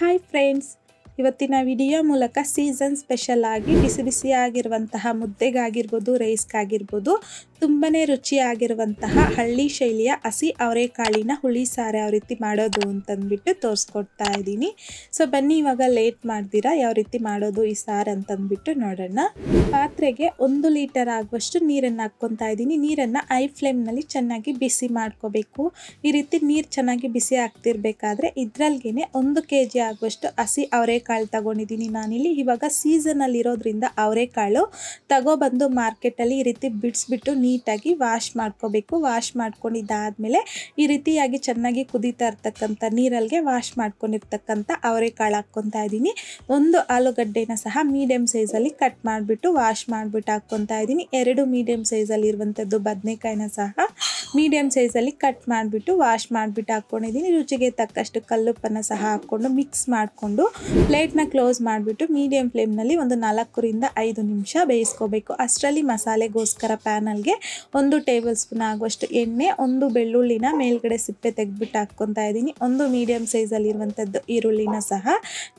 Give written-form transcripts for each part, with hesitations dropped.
Hi friends, ಇವತ್ತಿನ video ಮೂಲಕ season special ಆಗಿ ಬಿಸಿ ಬಿಸಿಯಾಗಿರುವಂತಹ ಮುದ್ದೆಗಾಗಿರ್ಬೋದು, ರೈಸ್ಗಾಗಿರ್ಬೋದು ತುಂಬನೇ ರುಚಿಯಾಗಿರುವಂತಹ ಹಳ್ಳಿ ಶೈಲಿಯ ಹಸಿ ಅವರೆಕಾಳಿನ ಹುಳಿ ಸಾರು ಯಾವ ರೀತಿ ಮಾಡೋದು ಅಂತಂದ್ಬಿಟ್ಟು ತೋರಿಸ್ಕೊಡ್ತಾ ಇದ್ದೀನಿ. ಸೊ ಬನ್ನಿ ಇವಾಗ ಲೇಟ್ ಮಾಡ್ದಿರಾ ಯಾವ ರೀತಿ ಮಾಡೋದು ಈ ಸಾರು ಅಂತಂದ್ಬಿಟ್ಟು ನೋಡೋಣ. ಪಾತ್ರೆಗೆ 1 ಲೀಟರ್ ಆಗುವಷ್ಟು ನೀರನ್ನು ಹಾಕ್ಕೊತಾ ಇದ್ದೀನಿ. ನೀರನ್ನು ಐ ಫ್ಲೇಮ್ನಲ್ಲಿ ಚೆನ್ನಾಗಿ ಬಿಸಿ ಮಾಡ್ಕೋಬೇಕು. ಈ ರೀತಿ ನೀರು ಚೆನ್ನಾಗಿ ಬಿಸಿ ಆಗ್ತಿರ್ಬೇಕಾದ್ರೆ ಇದ್ರಲ್ಗೇನೆ 1 kg ಆಗುವಷ್ಟು ಹಸಿ ಅವರೆಕಾಳು ತಗೊಂಡಿದ್ದೀನಿ ನಾನಿಲ್ಲಿ. ಇವಾಗ ಸೀಸನಲ್ಲಿ ಇರೋದ್ರಿಂದ ಅವರೆಕಾಳು ತಗೊಬಂದು ಮಾರ್ಕೆಟಲ್ಲಿ ಈ ರೀತಿ ಬಿಡಿಸ್ಬಿಟ್ಟು ನೀಟಾಗಿ ವಾಶ್ ಮಾಡ್ಕೋಬೇಕು. ವಾಶ್ ಮಾಡ್ಕೊಂಡಿದ್ದಾದ್ಮೇಲೆ ಈ ರೀತಿಯಾಗಿ ಚೆನ್ನಾಗಿ ಕುದೀತಾ ಇರ್ತಕ್ಕಂಥ ನೀರಲ್ಲಿಗೆ ವಾಶ್ ಮಾಡ್ಕೊಂಡಿರ್ತಕ್ಕಂಥ ಅವರೆಕಾಳು ಹಾಕ್ಕೊತಾ ಇದ್ದೀನಿ. 1 ಆಲೂಗಡ್ಡೆನ ಸಹ ಮೀಡಿಯಂ ಸೈಜಲ್ಲಿ ಕಟ್ ಮಾಡಿಬಿಟ್ಟು ವಾಶ್ ಮಾಡಿಬಿಟ್ಟು ಹಾಕ್ಕೊತಾ ಇದ್ದೀನಿ. 2 ಮೀಡಿಯಂ ಸೈಜಲ್ಲಿ ಇರುವಂಥದ್ದು ಬದನೆಕಾಯಿನ ಸಹ ಮೀಡಿಯಂ ಸೈಜಲ್ಲಿ ಕಟ್ ಮಾಡಿಬಿಟ್ಟು ವಾಶ್ ಮಾಡಿಬಿಟ್ಟು ಹಾಕ್ಕೊಂಡಿದ್ದೀನಿ. ರುಚಿಗೆ ತಕ್ಕಷ್ಟು ಕಲ್ಲುಪ್ಪನ್ನು ಸಹ ಹಾಕ್ಕೊಂಡು ಮಿಕ್ಸ್ ಮಾಡಿಕೊಂಡು ಪ್ಲೇಟ್ನ ಕ್ಲೋಸ್ ಮಾಡಿಬಿಟ್ಟು ಮೀಡಿಯಂ ಫ್ಲೇಮ್ನಲ್ಲಿ ಒಂದು 4 ರಿಂದ 5 ನಿಮಿಷ ಬೇಯಿಸ್ಕೋಬೇಕು. ಅಷ್ಟರಲ್ಲಿ ಮಸಾಲೆಗೋಸ್ಕರ ಪ್ಯಾನಲ್ಗೆ 1 ಟೇಬಲ್ ಸ್ಪೂನ್ ಆಗುವಷ್ಟು ಎಣ್ಣೆ, 1 ಬೆಳ್ಳುಳ್ಳಿನ ಮೇಲ್ಗಡೆ ಸಿಪ್ಪೆ ತೆಗೆದ್ಬಿಟ್ಟು ಹಾಕ್ಕೊತಾ ಇದ್ದೀನಿ. 1 ಮೀಡಿಯಂ ಸೈಜಲ್ಲಿ ಇರುವಂಥದ್ದು ಈರುಳ್ಳಿನ ಸಹ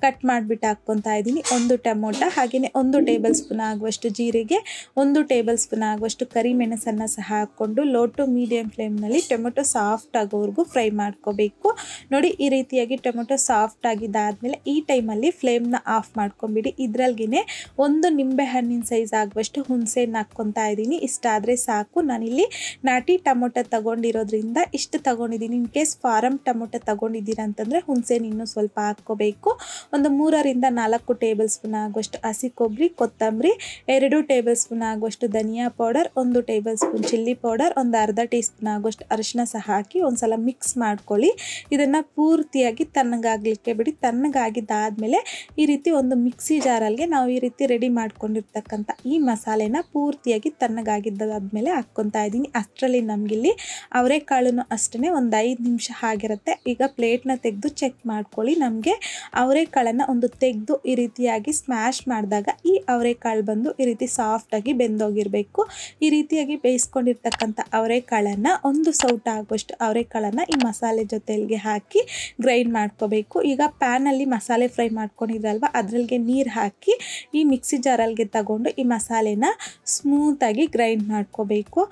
ಕಟ್ ಮಾಡಿಬಿಟ್ಟು ಹಾಕ್ಕೊತಾ ಇದ್ದೀನಿ. 1 ಟೊಮೊಟೊ, ಹಾಗೆಯೇ 1 ಟೇಬಲ್ ಸ್ಪೂನ್ ಆಗುವಷ್ಟು ಜೀರಿಗೆ, 1 ಟೇಬಲ್ ಸ್ಪೂನ್ ಆಗುವಷ್ಟು ಕರಿಮೆಣಸನ್ನು ಸಹ ಹಾಕ್ಕೊಂಡು ಲೋ ಟು ಮೀಡಿಯಂ ಫ್ಲೇಮ್ನಲ್ಲಿ ಟೊಮೊಟೊ ಸಾಫ್ಟ್ ಆಗೋವರೆಗೂ ಫ್ರೈ ಮಾಡ್ಕೋಬೇಕು. ನೋಡಿ, ಈ ರೀತಿಯಾಗಿ ಟೊಮೊಟೊ ಸಾಫ್ಟ್ ಆಗಿದ್ದಾದಮೇಲೆ ಈ ಟೈಮಲ್ಲಿ ಫ್ಲೇಮ್ನ ಆಫ್ ಮಾಡ್ಕೊಂಬಿಡಿ. ಇದ್ರಲ್ಗೇ 1 ನಿಂಬೆ ಹಣ್ಣಿನ ಸೈಜ್ ಆಗುವಷ್ಟು ಹುಣಸೆಹಣ್ಣು ಹಾಕ್ಕೊತಾ ಇದ್ದೀನಿ. ಇಷ್ಟಾದರೆ ಸಾಕು. ನಾನಿಲ್ಲಿ ನಾಟಿ ಟೊಮೊಟೊ ತಗೊಂಡಿರೋದ್ರಿಂದ ಇಷ್ಟು ತಗೊಂಡಿದ್ದೀನಿ. ಇನ್ ಕೇಸ್ ಫಾರಮ್ ಟೊಮೊಟೊ ತಗೊಂಡಿದ್ದೀರಾ ಅಂತಂದರೆ ಹುಣಸೆಹಣ್ಣು ಇನ್ನೂ ಸ್ವಲ್ಪ ಹಾಕ್ಕೋಬೇಕು. ಒಂದು 3 ರಿಂದ 4 ಟೇಬಲ್ ಸ್ಪೂನ್ ಆಗುವಷ್ಟು ಹಸಿ ಕೊಬ್ಬರಿ, ಕೊತ್ತಂಬರಿ, 2 ಟೇಬಲ್ ಸ್ಪೂನ್ ಆಗುವಷ್ಟು dhania powder, 1 tablespoon chilli powder, ಒಂದು ಅರ್ಧ ಟೀ ಸ್ಪೂನ್ ಆಗುವಷ್ಟು ಅರಿಶಿನ ಸಹ ಹಾಕಿ ಒಂದ್ಸಲ ಮಿಕ್ಸ್ ಮಾಡ್ಕೊಳ್ಳಿ. ಇದನ್ನು ಪೂರ್ತಿಯಾಗಿ ತಣ್ಣಗಾಗಲಿಕ್ಕೆ ಬಿಡಿ. ತಣ್ಣಗಾಗಿದ್ದಾದಮೇಲೆ ಈ ರೀತಿ ಒಂದು ಮಿಕ್ಸಿ ಜಾರಲ್ಲಿಗೆ ನಾವು ಈ ರೀತಿ ರೆಡಿ ಮಾಡ್ಕೊಂಡಿರ್ತಕ್ಕಂಥ ಈ ಮಸಾಲೆನ ಪೂರ್ತಿಯಾಗಿ ತಣ್ಣಗಾಗಿದ್ದಾದ್ಮೇಲೆ ಹಾಕ್ಕೊತಾ ಇದ್ದೀನಿ. ಅಷ್ಟರಲ್ಲಿ ನಮಗಿಲ್ಲಿ ಅವರೆಕಾಳನ್ನು ಅಷ್ಟೇ ಒಂದು 5 ನಿಮಿಷ ಆಗಿರುತ್ತೆ. ಈಗ ಪ್ಲೇಟ್ನ ತೆಗೆದು ಚೆಕ್ ಮಾಡ್ಕೊಳ್ಳಿ. ನಮಗೆ ಅವರೆಕಾಳನ್ನು ಒಂದು ತೆಗೆದು ಈ ರೀತಿಯಾಗಿ ಸ್ಮ್ಯಾಶ್ ಮಾಡಿದಾಗ ಈ ಅವರೆಕಾಳು ಬಂದು ಈ ರೀತಿ ಸಾಫ್ಟಾಗಿ ಬೆಂದೋಗಿರಬೇಕು. ಈ ರೀತಿಯಾಗಿ ಬೇಯಿಸ್ಕೊಂಡಿರ್ತಕ್ಕಂಥ ಅವರೆಕಾಳನ್ನು 1 ಸೌಟ ಆಗುವಷ್ಟು ಅವರೆಕಾಳನ್ನು ಈ ಮಸಾಲೆ ಜೊತೆಗೆ ಹಾಕಿ ಗ್ರೈಂಡ್ ಮಾಡ್ಕೋಬೇಕು. ಈಗ ಪ್ಯಾನಲ್ಲಿ ಮಸಾಲೆ ಫ್ರೈ ಮಾಡ್ಕೊಂಡಿದ್ರಲ್ವ ಅದರಲ್ಲಿಗೆ ನೀರು ಹಾಕಿ ಈ ಮಿಕ್ಸಿ ಜಾರಲ್ಲಿಗೆ ತಗೊಂಡು ಈ ಮಸಾಲೆನ ಸ್ಮೂತಾಗಿ ಗ್ರೈಂಡ್ ಮಾಡ್ಕೋಬೇಕು.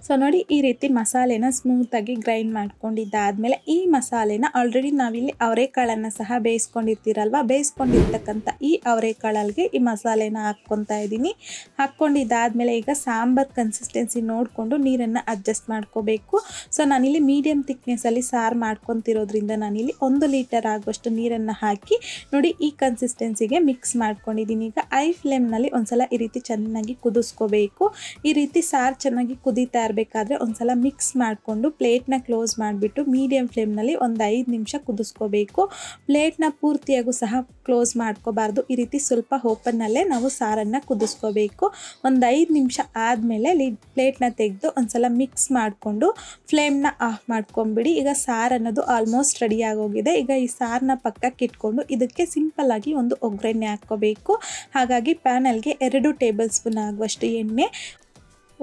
ಸೊ ನೋಡಿ, ಈ ರೀತಿ ಮಸಾಲೆನ ಸ್ಮೂತಾಗಿ ಗ್ರೈಂಡ್ ಮಾಡ್ಕೊಂಡಿದ್ದಾದಮೇಲೆ ಈ ಮಸಾಲೆನ ಆಲ್ರೆಡಿ ನಾವಿಲ್ಲಿ ಅವರೆಕಾಳನ್ನು ಸಹ ಬೇಯಿಸ್ಕೊಂಡಿರ್ತೀರಲ್ವ, ಬೇಯಿಸ್ಕೊಂಡಿರ್ತಕ್ಕಂಥ ಈ ಅವರೆಕಾಳಲ್ಲಿಗೆ ಈ ಮಸಾಲೆನ ಹಾಕ್ಕೊತಾ ಇದ್ದೀನಿ. ಹಾಕ್ಕೊಂಡಿದ್ದಾದಮೇಲೆ ಈಗ ಸಾಂಬಾರ್ ಕನ್ಸಿಸ್ಟೆನ್ಸಿ ನೋಡಿಕೊಂಡು ನೀರನ್ನು ಅಡ್ಜಸ್ಟ್ ಮಾಡ್ಕೋಬೇಕು. ಸೊ ನಾನಿಲ್ಲಿ ಮೀಡಿಯಮ್ ಥಿಕ್ನೆಸ್ಸಲ್ಲಿ ಸಾರು ಮಾಡ್ಕೊತಿರೋದ್ರಿಂದ ನಾನಿಲ್ಲಿ 1 ಲೀಟರ್ ಆಗುವಷ್ಟು ನೀರನ್ನು ಹಾಕಿ ನೋಡಿ ಈ ಕನ್ಸಿಸ್ಟೆನ್ಸಿಗೆ ಮಿಕ್ಸ್ ಮಾಡ್ಕೊಂಡಿದ್ದೀನಿ. ಈಗ ಐ ಫ್ಲೇಮ್ನಲ್ಲಿ ಒಂದ್ಸಲ ಈ ರೀತಿ ಚೆನ್ನಾಗಿ ಕುದಿಸ್ಕೋಬೇಕು. ಈ ರೀತಿ ಸಾರು ಚೆನ್ನಾಗಿ ಕುದೀತಾ ಬೇಕಾದ್ರೆ ಒಂದ್ಸಲ ಮಿಕ್ಸ್ ಮಾಡಿಕೊಂಡು ಪ್ಲೇಟ್ನ ಕ್ಲೋಸ್ ಮಾಡಿಬಿಟ್ಟು ಮೀಡಿಯಂ ಫ್ಲೇಮ್ನಲ್ಲಿ ಒಂದು 5 ನಿಮಿಷ ಕುದಿಸ್ಕೋಬೇಕು. ಪ್ಲೇಟ್ನ ಪೂರ್ತಿಯಾಗೂ ಸಹ ಕ್ಲೋಸ್ ಮಾಡ್ಕೋಬಾರ್ದು. ಈ ರೀತಿ ಸ್ವಲ್ಪ ಓಪನ್ನಲ್ಲೇ ನಾವು ಸಾರನ್ನು ಕುದಿಸ್ಕೋಬೇಕು. ಒಂದು 5 ನಿಮಿಷ ಆದಮೇಲೆ ಪ್ಲೇಟ್ನ ತೆಗೆದು ಒಂದ್ಸಲ ಮಿಕ್ಸ್ ಮಾಡಿಕೊಂಡು ಫ್ಲೇಮ್ನ ಆಫ್ ಮಾಡ್ಕೊಂಬಿಡಿ. ಈಗ ಸಾರು ಅನ್ನೋದು ಆಲ್ಮೋಸ್ಟ್ ರೆಡಿ ಆಗೋಗಿದೆ. ಈಗ ಈ ಸಾರನ್ನ ಪಕ್ಕಕ್ಕೆ ಇಟ್ಕೊಂಡು ಇದಕ್ಕೆ ಸಿಂಪಲ್ ಆಗಿ ಒಂದು ಒಗ್ಗರಣೆ ಹಾಕ್ಕೋಬೇಕು. ಹಾಗಾಗಿ ಪ್ಯಾನಲ್ಗೆ 2 ಟೇಬಲ್ ಸ್ಪೂನ್ ಆಗುವಷ್ಟು ಎಣ್ಣೆ,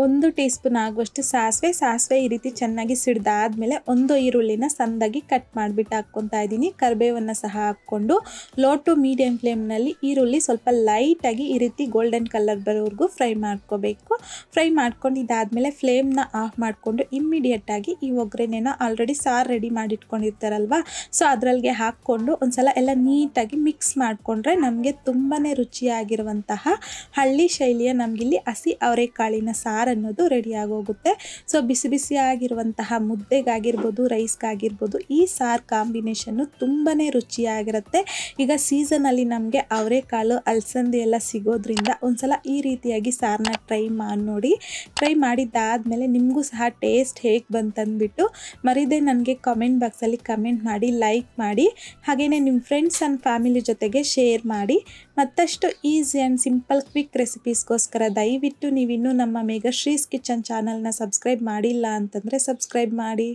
1 ಟೀ ಸ್ಪೂನ್ ಆಗುವಷ್ಟು ಸಾಸಿವೆ ಈ ರೀತಿ ಚೆನ್ನಾಗಿ ಸಿಡ್ದಾದ್ಮೇಲೆ 1 ಈರುಳ್ಳಿನ ಸಣ್ಣದಾಗಿ ಕಟ್ ಮಾಡಿಬಿಟ್ಟು ಹಾಕ್ಕೊತಾ ಇದ್ದೀನಿ. ಕರಿಬೇವನ್ನು ಸಹ ಹಾಕ್ಕೊಂಡು ಲೋ ಟು ಮೀಡಿಯಂ ಫ್ಲೇಮ್ನಲ್ಲಿ ಈರುಳ್ಳಿ ಸ್ವಲ್ಪ ಲೈಟಾಗಿ ಈ ರೀತಿ ಗೋಲ್ಡನ್ ಕಲರ್ ಬರೋವರೆಗೂ ಫ್ರೈ ಮಾಡ್ಕೋಬೇಕು. ಫ್ರೈ ಮಾಡ್ಕೊಂಡಿದ್ದಾದಮೇಲೆ ಫ್ಲೇಮ್ನ ಆಫ್ ಮಾಡಿಕೊಂಡು ಇಮ್ಮಿಡಿಯೇಟಾಗಿ ಈ ಒಗ್ಗರಣೆನ ಆಲ್ರೆಡಿ ಸಾರು ರೆಡಿ ಮಾಡಿಟ್ಕೊಂಡಿರ್ತಾರಲ್ವ, ಸೊ ಅದರಲ್ಲಿಗೆ ಹಾಕ್ಕೊಂಡು ಒಂದ್ಸಲ ಎಲ್ಲ ನೀಟಾಗಿ ಮಿಕ್ಸ್ ಮಾಡಿಕೊಂಡ್ರೆ ನಮಗೆ ತುಂಬಾ ರುಚಿಯಾಗಿರುವಂತಹ ಹಳ್ಳಿ ಶೈಲಿಯ ನಮಗಿಲ್ಲಿ ಹಸಿ ಅವರೆಕಾಳಿನ ಸಾರು ಅನ್ನೋದು ರೆಡಿ ಆಗೋಗುತ್ತೆ. ಸೊ ಬಿಸಿ ಬಿಸಿಯಾಗಿರುವಂತಹ ಮುದ್ದೆಗಾಗಿರ್ಬೋದು, ರೈಸ್ಗಾಗಿರ್ಬೋದು ಈ ಸಾರು ಕಾಂಬಿನೇಷನ್ನು ತುಂಬಾ ರುಚಿಯಾಗಿರುತ್ತೆ. ಈಗ ಸೀಸನಲ್ಲಿ ನಮಗೆ ಅವರೆಕಾಳು, ಅಲಸಂದೆ ಎಲ್ಲ ಸಿಗೋದ್ರಿಂದ ಒಂದ್ಸಲ ಈ ರೀತಿಯಾಗಿ ಸಾರನ್ನ ಟ್ರೈ ಮಾಡಿ ನೋಡಿ. ಟ್ರೈ ಮಾಡಿದ್ದಾದಮೇಲೆ ನಿಮಗೂ ಸಹ ಟೇಸ್ಟ್ ಹೇಗೆ ಬಂತಂದ್ಬಿಟ್ಟು ಮರಿದೇ ನನಗೆ ಕಾಮೆಂಟ್ ಬಾಕ್ಸಲ್ಲಿ ಕಮೆಂಟ್ ಮಾಡಿ, ಲೈಕ್ ಮಾಡಿ, ಹಾಗೆಯೇ ನಿಮ್ಮ ಫ್ರೆಂಡ್ಸ್ ಆ್ಯಂಡ್ ಫ್ಯಾಮಿಲಿ ಜೊತೆಗೆ ಶೇರ್ ಮಾಡಿ. ಮತ್ತಷ್ಟು ಈಸಿ ಆ್ಯಂಡ್ ಸಿಂಪಲ್ ಕ್ವಿಕ್ ರೆಸಿಪೀಸ್ಗೋಸ್ಕರ ದಯವಿಟ್ಟು ನೀವಿನ್ನೂ ನಮ್ಮ ಮೆಗಾಶ್ರೀಸ್ ಕಿಚನ್ ಚಾನಲ್ನ ಸಬ್ಸ್ಕ್ರೈಬ್ ಮಾಡಿಲ್ಲ ಅಂತಂದರೆ ಸಬ್ಸ್ಕ್ರೈಬ್ ಮಾಡಿ.